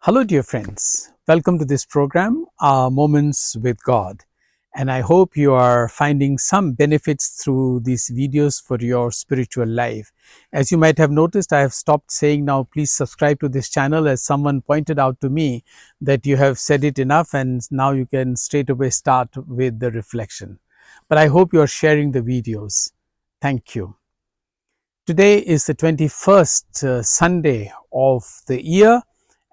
Hello, dear friends. Welcome to this program, Moments with God. And I hope you are finding some benefits through these videos for your spiritual life. As you might have noticed, I have stopped saying now, please subscribe to this channel, as someone pointed out to me that you have said it enough and now you can straight away start with the reflection. But I hope you are sharing the videos. Thank you. Today is the 21st Sunday of the year,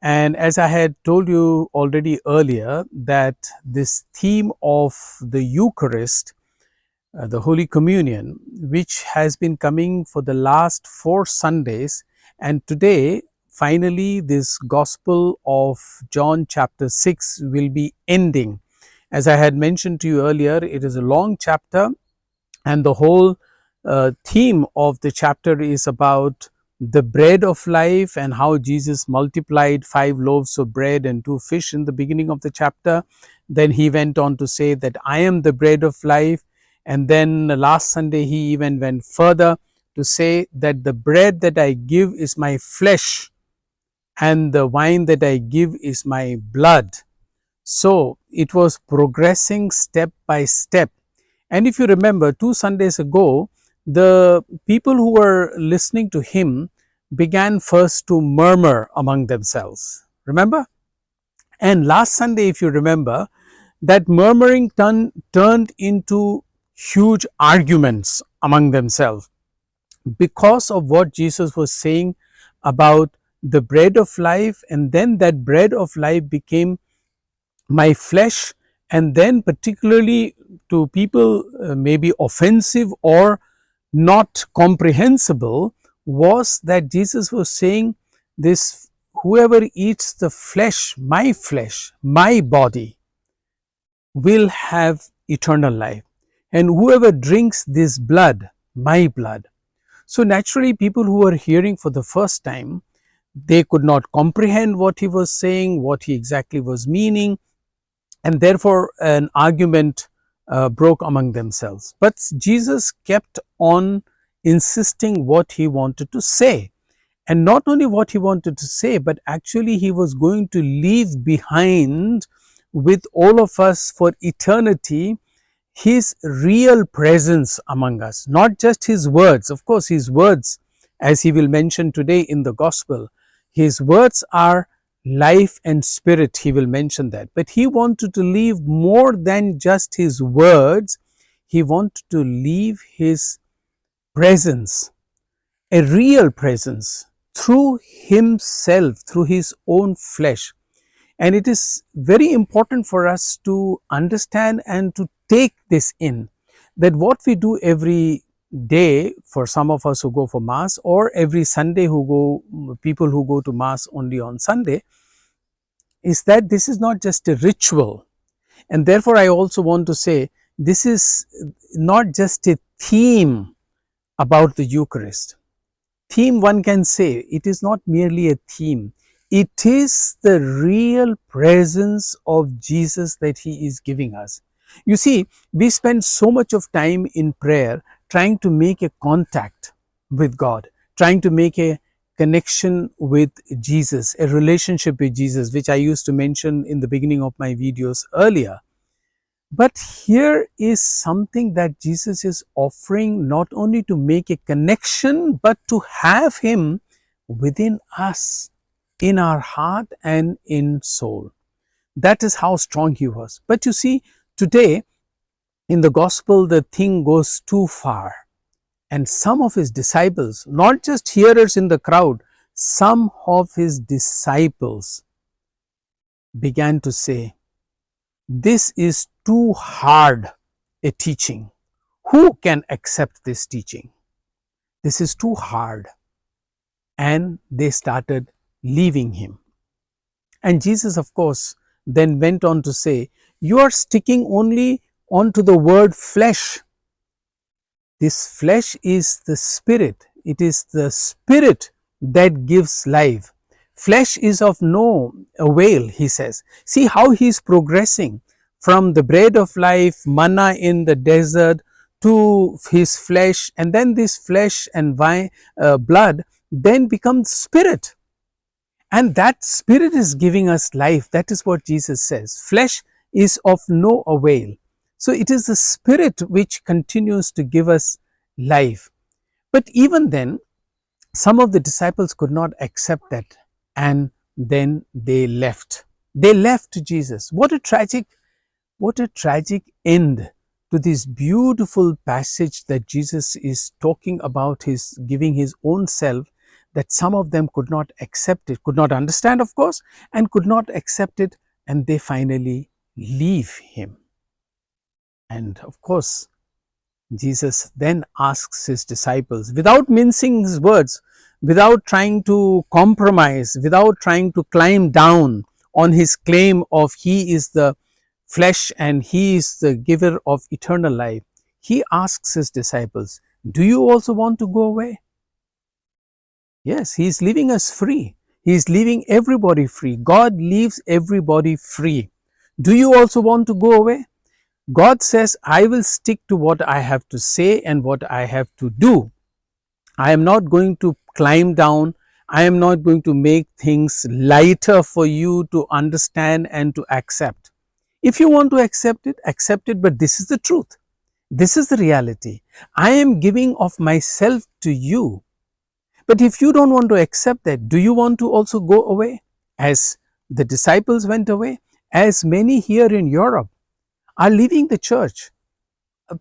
and as I had told you already earlier, that this theme of the Eucharist, the Holy Communion, which has been coming for the last 4 Sundays, and today finally this Gospel of John chapter 6 will be ending. As I had mentioned to you earlier, it is a long chapter, and the whole theme of the chapter is about the bread of life and how Jesus multiplied 5 loaves of bread and 2 fish in the beginning of the chapter. Then he went on to say that I am the bread of life. And then last Sunday he even went further to say that the bread that I give is my flesh and the wine that I give is my blood. So it was progressing step by step. And if you remember, 2 Sundays ago, the people who were listening to him began first to murmur among themselves. Remember? And last Sunday, if you remember, that murmuring turned into huge arguments among themselves because of what Jesus was saying about the bread of life. And then that bread of life became my flesh, and then particularly to people maybe offensive or not comprehensible was that Jesus was saying this: whoever eats the flesh, my body, will have eternal life, and whoever drinks this blood, my blood. So naturally, people who were hearing for the first time, they could not comprehend what he was saying, what he exactly was meaning, and therefore an argument broke among themselves. But Jesus kept on insisting what he wanted to say, and not only what he wanted to say, but actually he was going to leave behind with all of us for eternity his real presence among us, not just his words. Of course, his words, as he will mention today in the gospel, his words are life and spirit. He will mention that. But he wanted to leave more than just his words. He wanted to leave his presence, a real presence, through himself, through his own flesh. And it is very important for us to understand and to take this in, that what we do every day, for some of us who go for mass, or every Sunday people who go to mass only on Sunday, is that this is not just a ritual. And therefore I also want to say this is not just a theme about the Eucharist. Theme, one can say, it is not merely a theme. It is the real presence of Jesus that he is giving us. You see, we spend so much of time in prayer trying to make a contact with God, trying to make a connection with Jesus, a relationship with Jesus, which I used to mention in the beginning of my videos earlier. But here is something that Jesus is offering, not only to make a connection, but to have him within us, in our heart and in soul. That is how strong he was. But you see, today in the gospel, the thing goes too far. And some of his disciples, not just hearers in the crowd, some of his disciples began to say, this is too hard a teaching. Who can accept this teaching? This is too hard. And they started leaving him. And Jesus, of course, then went on to say, you are sticking only onto the word flesh. This flesh is the spirit. It is the spirit that gives life. Flesh is of no avail, he says. See how he is progressing from the bread of life, manna in the desert, to his flesh, and then this flesh and blood then becomes spirit. And that Spirit is giving us life. That is what Jesus says. Flesh is of no avail. So it is the Spirit which continues to give us life. But even then, some of the disciples could not accept that, and then they left. They left Jesus. What a tragic end to this beautiful passage that Jesus is talking about, his giving his own self, that some of them could not accept it, could not understand, of course, and could not accept it, and they finally leave him. And of course, Jesus then asks his disciples, without mincing his words, without trying to compromise, without trying to climb down on his claim of he is the flesh and he is the giver of eternal life, he asks his disciples, do you also want to go away? Yes, he is leaving us free. He is leaving everybody free. God leaves everybody free. Do you also want to go away? God says, I will stick to what I have to say and what I have to do. I am not going to climb down. I am not going to make things lighter for you to understand and to accept. If you want to accept it, but this is the truth. This is the reality. I am giving of myself to you. But if you don't want to accept that, do you want to also go away? As the disciples went away, as many here in Europe are leaving the church.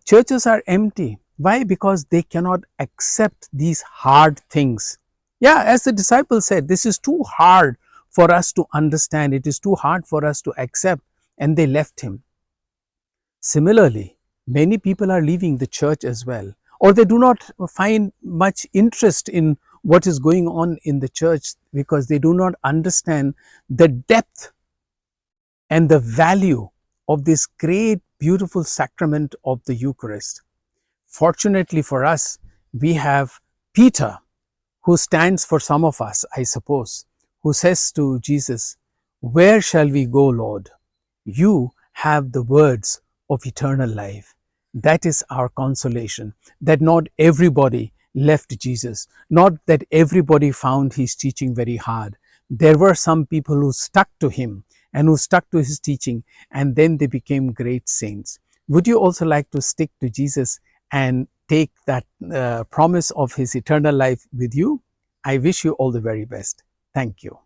Churches are empty. Why? Because they cannot accept these hard things. Yeah, as the disciples said, this is too hard for us to understand. It is too hard for us to accept. And they left him. Similarly, many people are leaving the church as well, or they do not find much interest in what is going on in the church because they do not understand the depth and the value of this great, beautiful sacrament of the Eucharist. Fortunately for us, we have Peter, who stands for some of us, I suppose, who says to Jesus, where shall we go, Lord? You have the words of eternal life. That is our consolation, that not everybody left Jesus, not that everybody found his teaching very hard. There were some people who stuck to him and who stuck to his teaching, and then they became great saints. Would you also like to stick to Jesus and take that promise of his eternal life with you? I wish you all the very best. Thank you.